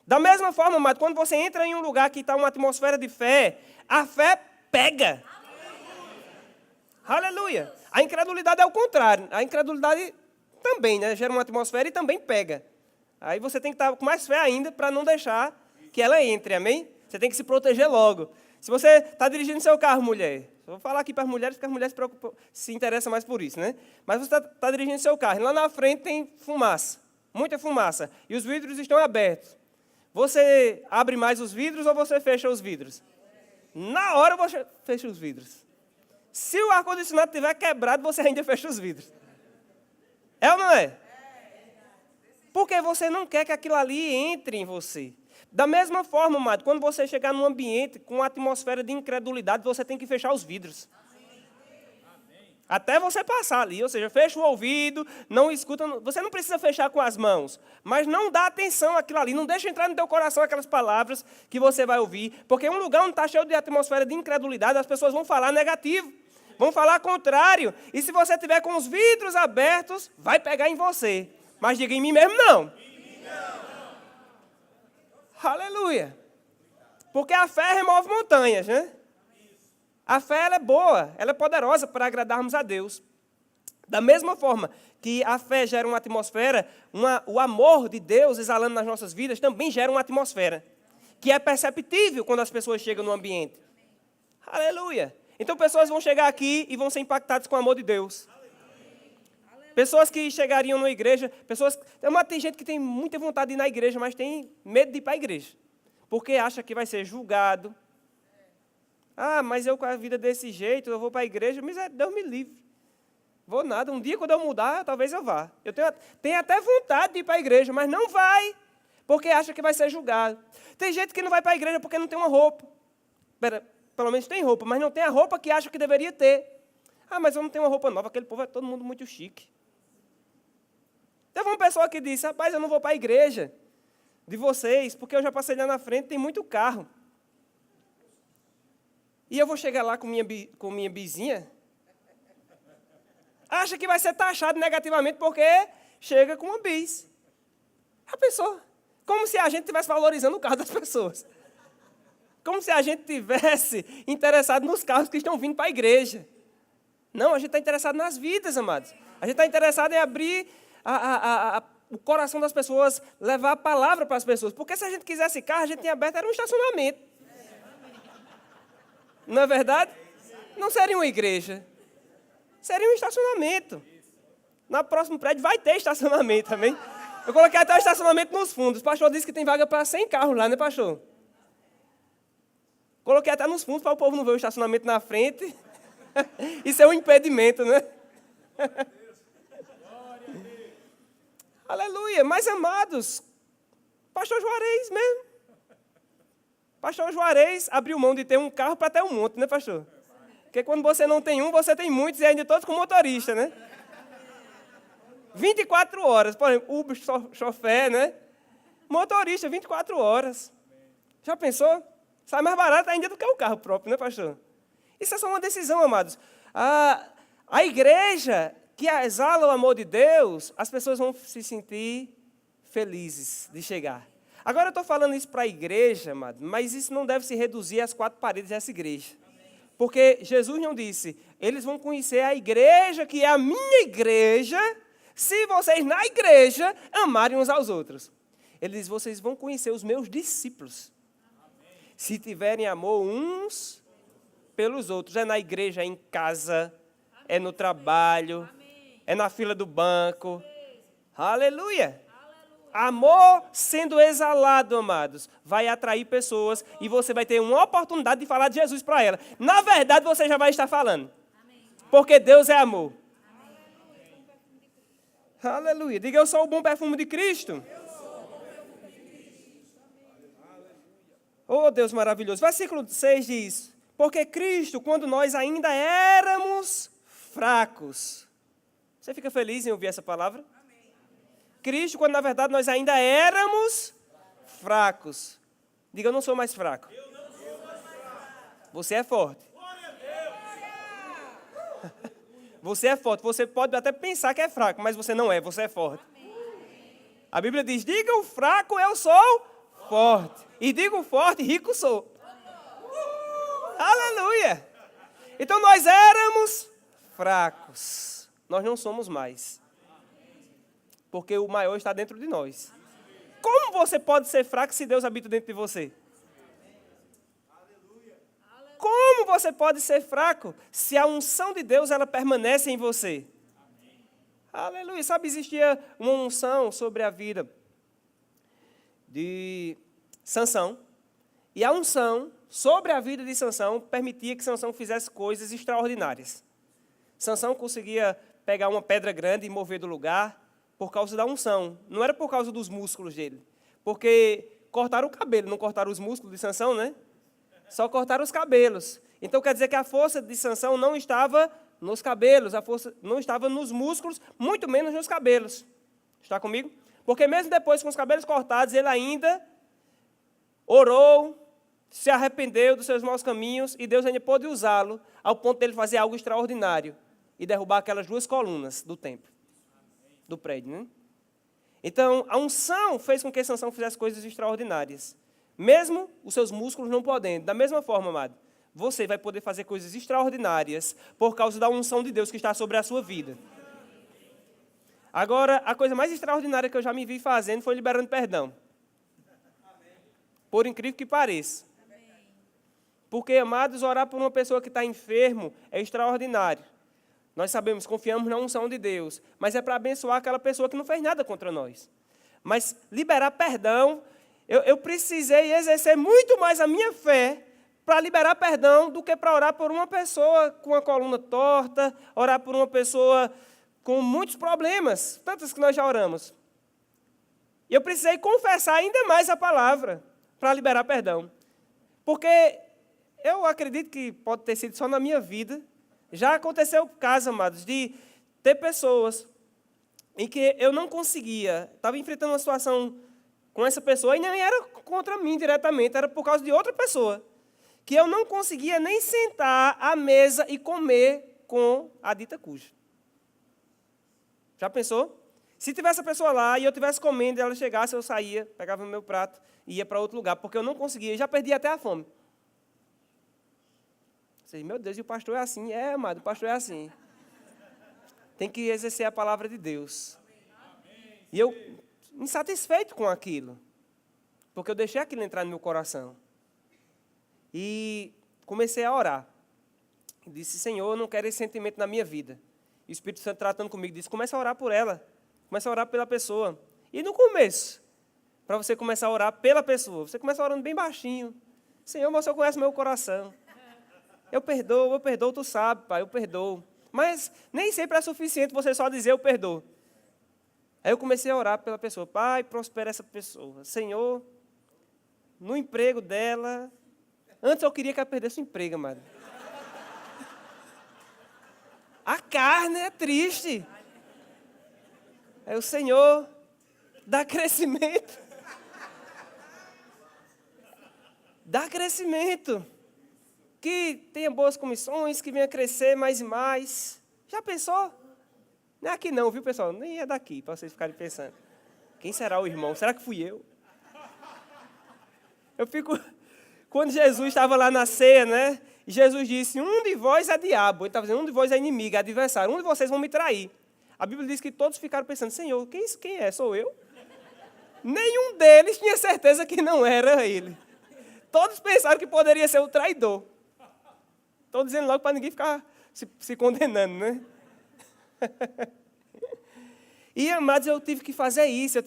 Da mesma forma, amado, quando você entra em um lugar que está uma atmosfera de fé, a fé pega. Aleluia. A incredulidade é o contrário. A incredulidade também, né, gera uma atmosfera e também pega. Aí você tem que estar com mais fé ainda para não deixar que ela entre, amém? Você tem que se proteger logo. Se você está dirigindo seu carro, mulher, eu vou falar aqui para as mulheres, porque as mulheres se interessam mais por isso, né? Mas você está dirigindo seu carro, e lá na frente tem fumaça, muita fumaça, e os vidros estão abertos. Você abre mais os vidros ou você fecha os vidros? Na hora você fecha os vidros. Se o ar-condicionado estiver quebrado, você ainda fecha os vidros. É ou não é? Porque você não quer que aquilo ali entre em você. Da mesma forma, amado, quando você chegar num ambiente com uma atmosfera de incredulidade, você tem que fechar os vidros. Até você passar ali, ou seja, fecha o ouvido, não escuta, você não precisa fechar com as mãos, mas não dá atenção àquilo ali, não deixa entrar no teu coração aquelas palavras que você vai ouvir, porque um lugar onde está cheio de atmosfera de incredulidade, as pessoas vão falar negativo, vão falar contrário, e se você tiver com os vidros abertos, vai pegar em você, mas diga em mim mesmo não. Aleluia. Porque a fé remove montanhas, né? A fé ela é boa, ela é poderosa para agradarmos a Deus. Da mesma forma que a fé gera uma atmosfera, o amor de Deus exalando nas nossas vidas também gera uma atmosfera, que é perceptível quando as pessoas chegam no ambiente. Aleluia. Então pessoas vão chegar aqui e vão ser impactadas com o amor de Deus. Pessoas que chegariam na igreja, tem gente que tem muita vontade de ir na igreja, mas tem medo de ir para a igreja, porque acha que vai ser julgado. Ah, mas eu com a vida desse jeito, eu vou para a igreja, mas Deus me livre. Vou nada, um dia quando eu mudar, talvez eu vá. Eu tenho até vontade de ir para a igreja, mas não vai, porque acha que vai ser julgado. Tem gente que não vai para a igreja porque não tem uma roupa. Pelo menos tem roupa, mas não tem a roupa que acha que deveria ter. Ah, mas eu não tenho uma roupa nova, aquele povo é todo mundo muito chique. Teve uma pessoa que disse, rapaz, eu não vou para a igreja de vocês, porque eu já passei lá na frente, tem muito carro. E eu vou chegar lá com minha bizinha, acha que vai ser taxado negativamente porque chega com uma bis. A pessoa, como se a gente estivesse valorizando o carro das pessoas. Como se a gente tivesse interessado nos carros que estão vindo para a igreja. Não, a gente está interessado nas vidas, amados. A gente está interessado em abrir o coração das pessoas, levar a palavra para as pessoas. Porque se a gente quisesse carro, a gente tinha aberto, era um estacionamento. Não é verdade? Não seria uma igreja. Seria um estacionamento. No próximo prédio vai ter estacionamento também. Eu coloquei até o estacionamento nos fundos. O pastor disse que tem vaga para 100 carros lá, né, pastor? Coloquei até nos fundos para o povo não ver o estacionamento na frente. Isso é um impedimento, né? Aleluia. Mas, amados, pastor Juarez mesmo. Pastor Juarez abriu mão de ter um carro para ter um monte, né, pastor? Porque quando você não tem um, você tem muitos e ainda todos com motorista, né? 24 horas. Por exemplo, Uber, chofé, né? Motorista, 24 horas. Já pensou? Sai mais barato ainda do que o carro próprio, né, pastor? Isso é só uma decisão, amados. A igreja que exala o amor de Deus, as pessoas vão se sentir felizes de chegar. Agora eu estou falando isso para a igreja, amado, mas isso não deve se reduzir às 4 paredes dessa igreja. Porque Jesus não disse, eles vão conhecer a igreja que é a minha igreja, se vocês na igreja amarem uns aos outros. Ele diz, vocês vão conhecer os meus discípulos. Se tiverem amor uns pelos outros. É na igreja, é em casa, é no trabalho, é na fila do banco. Aleluia! Amor sendo exalado, amados, vai atrair pessoas e você vai ter uma oportunidade de falar de Jesus para ela. Na verdade, você já vai estar falando. Porque Deus é amor. Aleluia. Diga, eu sou o bom perfume de Cristo. Oh, Deus maravilhoso. Versículo 6 diz, porque Cristo, quando nós ainda éramos fracos. Você fica feliz em ouvir essa palavra? Cristo, quando na verdade nós ainda éramos fracos. Diga, eu não sou mais fraco. Você é forte. Você é forte. Você pode até pensar que é fraco, mas você não é. Você é forte. A Bíblia diz, diga o fraco, eu sou forte. E diga o forte, rico sou. Aleluia. Então nós éramos fracos. Nós não somos mais. Porque o maior está dentro de nós. Como você pode ser fraco se Deus habita dentro de você? Como você pode ser fraco se a unção de Deus ela permanece em você? Aleluia. Sabe, existia uma unção sobre a vida de Sansão. E a unção sobre a vida de Sansão permitia que Sansão fizesse coisas extraordinárias. Sansão conseguia pegar uma pedra grande e mover do lugar por causa da unção. Não era por causa dos músculos dele. Porque cortaram o cabelo, não cortaram os músculos de Sansão, né? Só cortaram os cabelos. Então quer dizer que a força de Sansão não estava nos cabelos, a força não estava nos músculos, muito menos nos cabelos. Está comigo? Porque mesmo depois com os cabelos cortados, ele ainda orou, se arrependeu dos seus maus caminhos e Deus ainda pôde usá-lo ao ponto dele fazer algo extraordinário e derrubar aquelas 2 colunas do templo, do prédio, né? Então, a unção fez com que Sansão fizesse coisas extraordinárias. Mesmo os seus músculos não podendo. Da mesma forma, amado, você vai poder fazer coisas extraordinárias por causa da unção de Deus que está sobre a sua vida. Agora, a coisa mais extraordinária que eu já me vi fazendo foi liberando perdão. Por incrível que pareça. Porque, amados, orar por uma pessoa que está enfermo é extraordinário. Nós sabemos, confiamos na unção de Deus, mas é para abençoar aquela pessoa que não fez nada contra nós. Mas liberar perdão, eu precisei exercer muito mais a minha fé para liberar perdão do que para orar por uma pessoa com a coluna torta, orar por uma pessoa com muitos problemas, tantos que nós já oramos. E eu precisei confessar ainda mais a palavra para liberar perdão. Porque eu acredito que pode ter sido só na minha vida. Já aconteceu caso, amados, de ter pessoas em que eu não conseguia, estava enfrentando uma situação com essa pessoa, e nem era contra mim diretamente, era por causa de outra pessoa, que eu não conseguia nem sentar à mesa e comer com a dita cuja. Já pensou? Se tivesse a pessoa lá e eu estivesse comendo e ela chegasse, eu saía, pegava o meu prato e ia para outro lugar, porque eu não conseguia, já perdi até a fome. Meu Deus, e o pastor é assim? É, amado, o pastor é assim. Tem que exercer a palavra de Deus. E eu, insatisfeito com aquilo, porque eu deixei aquilo entrar no meu coração. E comecei a orar. Disse, Senhor, eu não quero esse sentimento na minha vida. E o Espírito Santo tratando comigo, disse, começa a orar por ela. Começa a orar pela pessoa. E no começo, para você começar a orar pela pessoa, você começa orando bem baixinho. Senhor, mas o Senhor conhece o meu coração. Eu perdoo, tu sabe, pai, eu perdoo. Mas nem sempre é suficiente você só dizer eu perdoo. Aí eu comecei a orar pela pessoa. Pai, prospera essa pessoa. Senhor, no emprego dela... Antes eu queria que ela perdesse o emprego, amado. A carne é triste. Aí o Senhor dá crescimento. Dá crescimento. Que tenha boas comissões, que venha crescer mais e mais. Já pensou? Não é aqui não, viu, pessoal? Nem é daqui, para vocês ficarem pensando. Quem será o irmão? Será que fui eu? Eu fico... Quando Jesus estava lá na ceia, né? E Jesus disse, um de vós é diabo. Ele estava dizendo, um de vós é inimigo, é adversário. Um de vocês vão me trair. A Bíblia diz que todos ficaram pensando, Senhor, quem é? Sou eu? Nenhum deles tinha certeza que não era ele. Todos pensaram que poderia ser o traidor. Estou dizendo logo para ninguém ficar se condenando, né? E, amados, eu tive que fazer isso,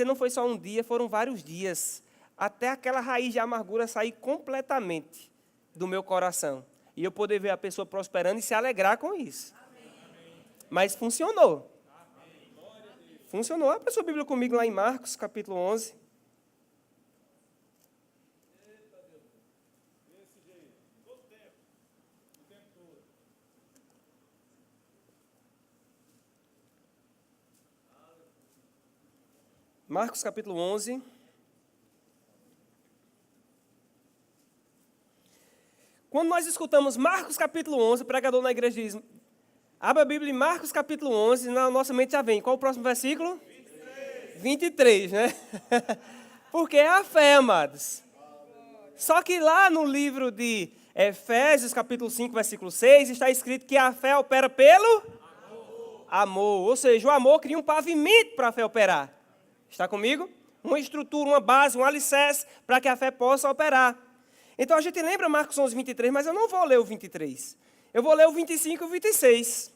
não foi só um dia, foram vários dias, até aquela raiz de amargura sair completamente do meu coração. E eu poder ver a pessoa prosperando e se alegrar com isso. Amém. Mas funcionou. Amém. Funcionou. Abre a sua Bíblia comigo lá em Marcos, capítulo 11. Marcos capítulo 11. Quando nós escutamos Marcos capítulo 11, o pregador na igreja diz, abre a Bíblia em Marcos capítulo 11, na nossa mente já vem. Qual o próximo versículo? 23, né? Porque é a fé, amados. Só que lá no livro de Efésios capítulo 5, versículo 6, está escrito que a fé opera pelo amor. Ou seja, o amor cria um pavimento para a fé operar. Está comigo? Uma estrutura, uma base, um alicerce para que a fé possa operar. Então a gente lembra Marcos 11, 23, mas eu não vou ler o 23. Eu vou ler o 25 e o 26.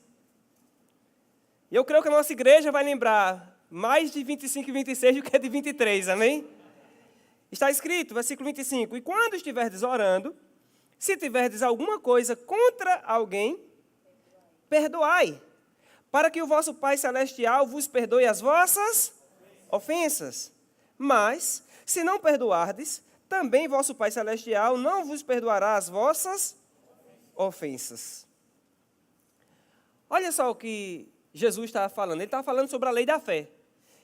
E eu creio que a nossa igreja vai lembrar mais de 25 e 26 do que de 23, amém? Está escrito, versículo 25, e quando estiverdes orando, se tiverdes alguma coisa contra alguém, perdoai, para que o vosso Pai Celestial vos perdoe as vossas ofensas. Mas, se não perdoardes, também vosso Pai Celestial não vos perdoará as vossas ofensas. Olha só o que Jesus estava falando. Ele estava falando sobre a lei da fé.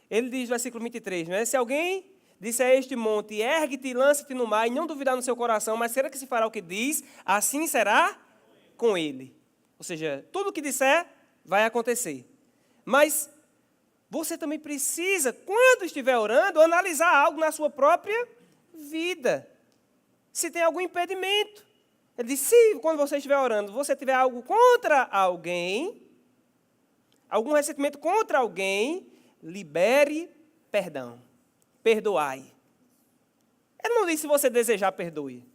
Ele diz, versículo 23, né? Se alguém disser a este monte, ergue-te e lança-te no mar, e não duvidar no seu coração, mas será que se fará o que diz, assim será com ele. Ou seja, tudo o que disser vai acontecer. Mas você também precisa, quando estiver orando, analisar algo na sua própria vida. Se tem algum impedimento. Ele diz, se quando você estiver orando, você tiver algo contra alguém, algum ressentimento contra alguém, libere perdão. Perdoai. Ele não diz se você desejar, perdoe.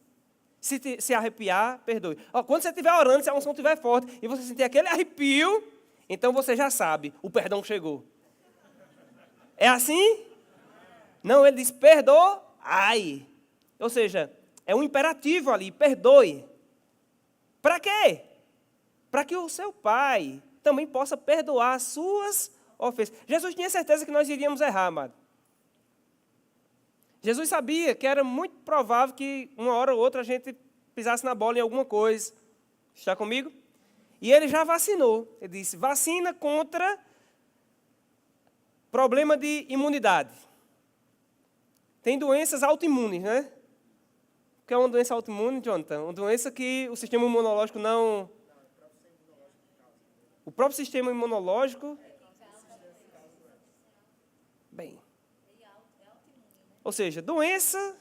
Se arrepiar, perdoe. Quando você estiver orando, se a unção estiver forte, e você sentir aquele arrepio, então você já sabe, o perdão chegou. É assim? Não, ele diz, perdoai. Ou seja, é um imperativo ali, perdoe. Para quê? Para que o seu pai também possa perdoar as suas ofensas. Jesus tinha certeza que nós iríamos errar, amado. Jesus sabia que era muito provável que uma hora ou outra a gente pisasse na bola em alguma coisa. Está comigo? E ele já vacinou. Ele disse, vacina contra problema de imunidade. Tem doenças autoimunes, né? O que é uma doença autoimune, Jonathan? Uma doença que o sistema imunológico não... O próprio sistema imunológico... Bem... Ou seja, doença...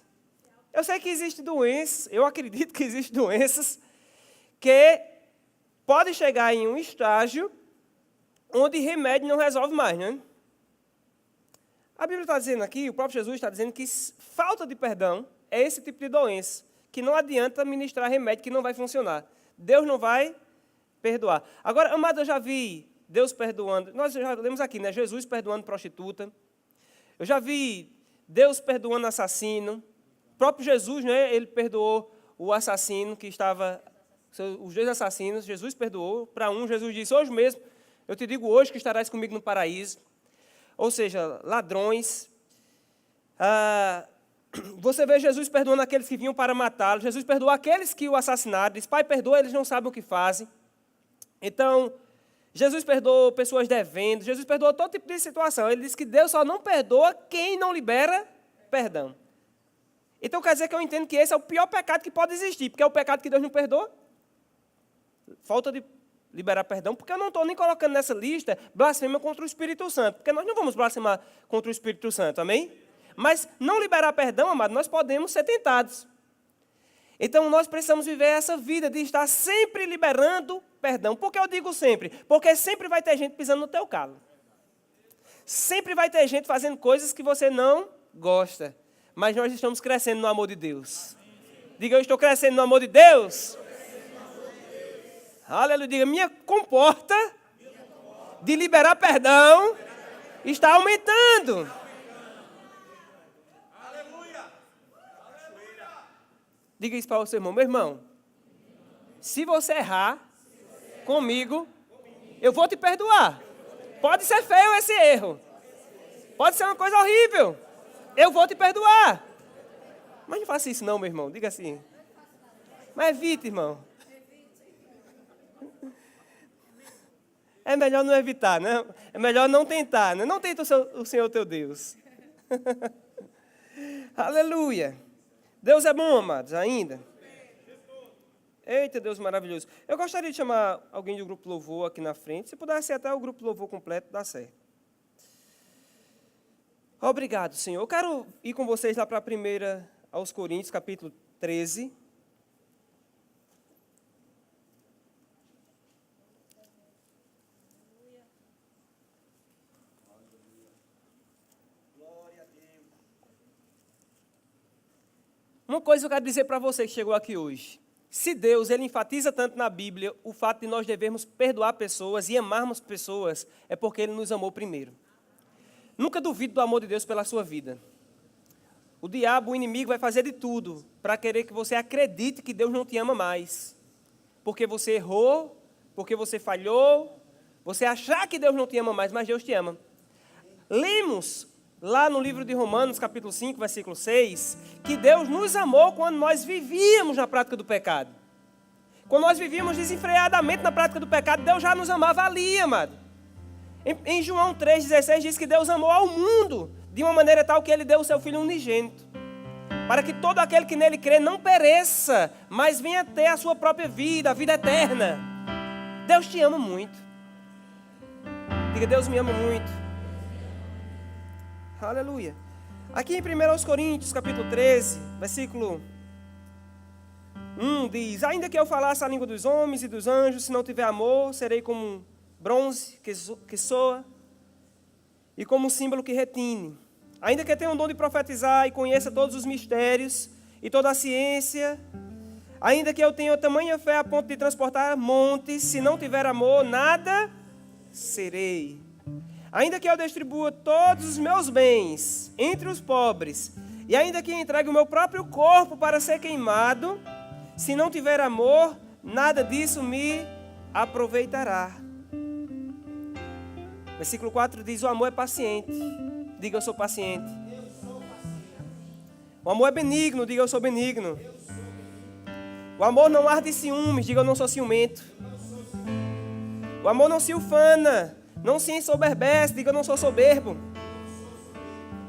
Eu sei que existem doenças, eu acredito que existem doenças que podem chegar em um estágio onde remédio não resolve mais, né? A Bíblia está dizendo aqui, o próprio Jesus está dizendo que falta de perdão é esse tipo de doença, que não adianta ministrar remédio que não vai funcionar. Deus não vai perdoar. Agora, amado, eu já vi Deus perdoando, nós já lemos aqui, né? Jesus perdoando prostituta. Eu já vi Deus perdoando assassino. O próprio Jesus, né? Ele perdoou o assassino que estava... Os dois assassinos, Jesus perdoou. Para um, Jesus disse, hoje mesmo, eu te digo hoje que estarás comigo no paraíso. Ou seja, ladrões. Você vê Jesus perdoando aqueles que vinham para matá-lo. Jesus perdoou aqueles que o assassinaram. Diz, Pai, perdoa, eles não sabem o que fazem. Então, Jesus perdoou pessoas devendo. Jesus perdoou todo tipo de situação. Ele diz que Deus só não perdoa quem não libera perdão. Então, quer dizer que eu entendo que esse é o pior pecado que pode existir. Porque é o pecado que Deus não perdoa. Falta de liberar perdão, porque eu não estou nem colocando nessa lista blasfêmia contra o Espírito Santo, porque nós não vamos blasfemar contra o Espírito Santo, amém? Mas não liberar perdão, amado, nós podemos ser tentados. Então, nós precisamos viver essa vida de estar sempre liberando perdão. Por que eu digo sempre? Porque sempre vai ter gente pisando no teu calo. Sempre vai ter gente fazendo coisas que você não gosta. Mas nós estamos crescendo no amor de Deus. Diga, eu estou crescendo no amor de Deus. Aleluia, diga, me comporta de liberar perdão está aumentando. Diga isso para o seu irmão. Meu irmão, se você errar comigo, eu vou te perdoar. Pode ser feio esse erro. Pode ser uma coisa horrível. Eu vou te perdoar. Mas não faça isso não, meu irmão. Diga assim. Mas evite, irmão. É melhor não evitar, né? É melhor não tentar, né? Não tenta o Senhor teu Deus. Aleluia. Deus é bom, amados, ainda. Eita, Deus maravilhoso. Eu gostaria de chamar alguém do grupo Louvor aqui na frente. Se pudesse ser até o grupo Louvor completo, dá certo. Obrigado, Senhor. Eu quero ir com vocês lá para a 1 aos Coríntios, capítulo 13. Uma coisa eu quero dizer para você que chegou aqui hoje. Se Deus ele enfatiza tanto na Bíblia o fato de nós devermos perdoar pessoas e amarmos pessoas, é porque Ele nos amou primeiro. Nunca duvide do amor de Deus pela sua vida. O diabo, o inimigo, vai fazer de tudo para querer que você acredite que Deus não te ama mais. Porque você errou, porque você falhou, você achar que Deus não te ama mais, mas Deus te ama. Lemos lá no livro de Romanos, capítulo 5, versículo 6, que Deus nos amou quando nós vivíamos na prática do pecado. Quando nós vivíamos desenfreadamente na prática do pecado, Deus já nos amava ali, amado. Em João 3,16 diz que Deus amou ao mundo de uma maneira tal que Ele deu o seu Filho unigênito, para que todo aquele que nele crê não pereça, mas venha ter a sua própria vida, a vida eterna. Deus te ama muito. Diga, Deus me ama muito. Aleluia. Aqui em 1 Coríntios, capítulo 13, versículo 1, diz: ainda que eu falasse a língua dos homens e dos anjos, se não tiver amor, serei como um bronze que soa e como um símbolo que retine. Ainda que tenha um dom de profetizar e conheça todos os mistérios e toda a ciência, ainda que eu tenha tamanha fé a ponto de transportar montes, se não tiver amor, nada serei. Ainda que eu distribua todos os meus bens entre os pobres, e ainda que entregue o meu próprio corpo para ser queimado, se não tiver amor, nada disso me aproveitará. Versículo 4 diz: o amor é paciente. Diga, eu sou paciente. O amor é benigno. Diga, eu sou benigno. O amor não arde ciúmes. Diga, eu não sou ciumento. O amor não se ufana, não se ensoberbece. Diga, eu não sou soberbo.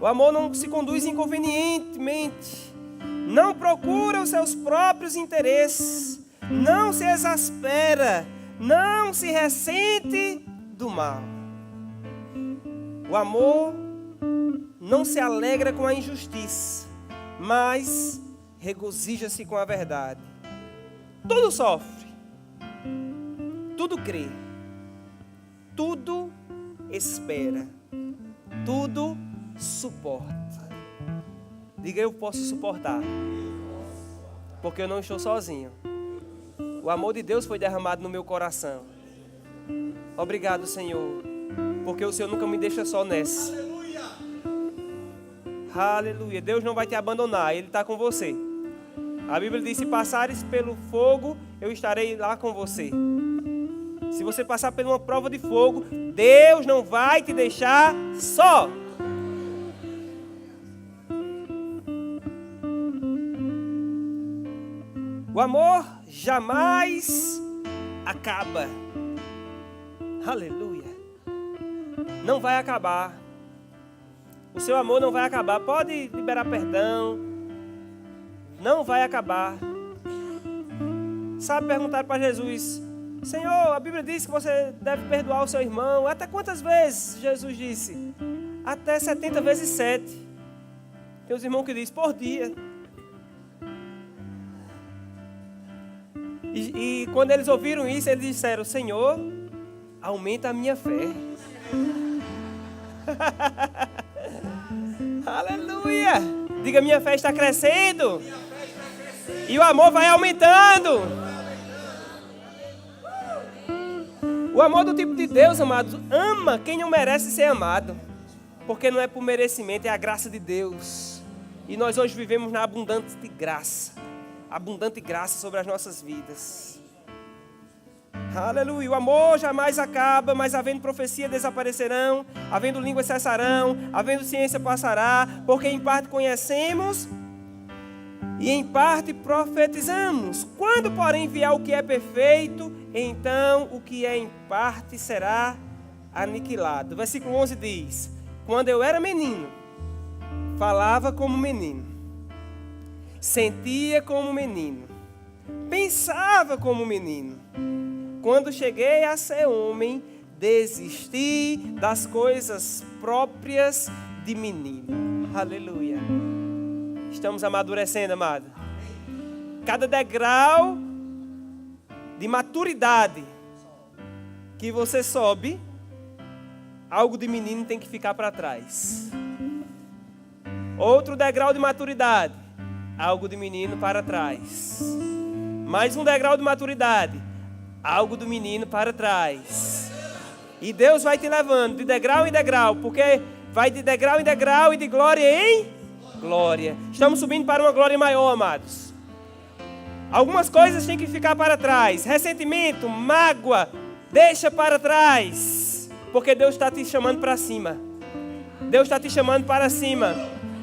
O amor não se conduz inconvenientemente, não procura os seus próprios interesses, não se exaspera, não se ressente do mal. O amor não se alegra com a injustiça, mas regozija-se com a verdade. Tudo sofre, tudo crê, tudo espera, tudo suporta. Diga, eu posso suportar, porque eu não estou sozinho. O amor de Deus foi derramado no meu coração. Obrigado, Senhor, porque o Senhor nunca me deixa só nessa. Aleluia. Aleluia. Deus não vai te abandonar, Ele está com você. A Bíblia diz: se passares pelo fogo, eu estarei lá com você. Se você passar por uma prova de fogo, Deus não vai te deixar só. O amor jamais acaba. Aleluia. Não vai acabar. O seu amor não vai acabar. Pode liberar perdão. Não vai acabar. Sabe, perguntar para Jesus: Senhor, a Bíblia diz que você deve perdoar o seu irmão. Até quantas vezes? Jesus disse: até 70 vezes 7. Tem os irmãos que dizem: por dia. E quando eles ouviram isso, eles disseram: Senhor, aumenta a minha fé. Aleluia. Diga, minha fé está crescendo. E o amor vai aumentando. O amor do tipo de Deus, amados, ama quem não merece ser amado. porque não é por merecimento, é a graça de Deus. E nós hoje vivemos na abundante graça sobre as nossas vidas. Aleluia, o amor jamais acaba, mas havendo profecia desaparecerão, havendo línguas cessarão, havendo ciência passará, porque em parte conhecemos e em parte profetizamos. Quando, porém, vier o que é perfeito, então o que é em parte será aniquilado. Versículo 11 diz: quando eu era menino, falava como menino, sentia como menino, pensava como menino. Quando cheguei a ser homem, desisti das coisas próprias de menino. Aleluia. Estamos amadurecendo, amado. Cada degrau de maturidade que você sobe, algo de menino tem que ficar para trás. Outro degrau de maturidade, algo de menino para trás. Mais um degrau de maturidade, algo do menino para trás. E Deus vai te levando de degrau em degrau, porque vai de degrau em degrau e de glória em glória. Estamos subindo para uma glória maior, amados. Algumas coisas têm que ficar para trás. Ressentimento, mágoa, deixa para trás, porque Deus está te chamando para cima. Deus está te chamando para cima.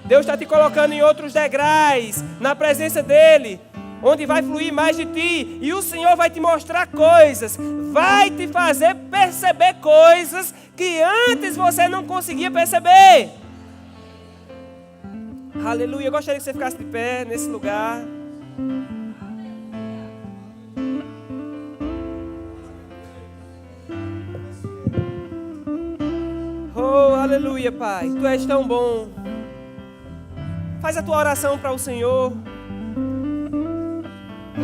Deus está te colocando em outros degraus, na presença dEle, onde vai fluir mais de ti. E o Senhor vai te mostrar coisas, vai te fazer perceber coisas que antes você não conseguia perceber. Aleluia. Eu gostaria que você ficasse de pé nesse lugar. Oh, aleluia, Pai. Tu és tão bom. Faz a tua oração para o Senhor.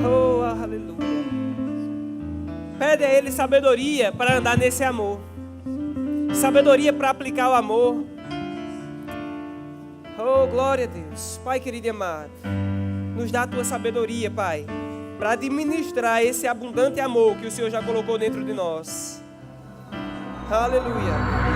Oh, aleluia. Pede a Ele sabedoria para andar nesse amor. Sabedoria para aplicar o amor. Oh, glória a Deus. Pai querido e amado, nos dá a tua sabedoria, Pai, para administrar esse abundante amor que o Senhor já colocou dentro de nós. Aleluia.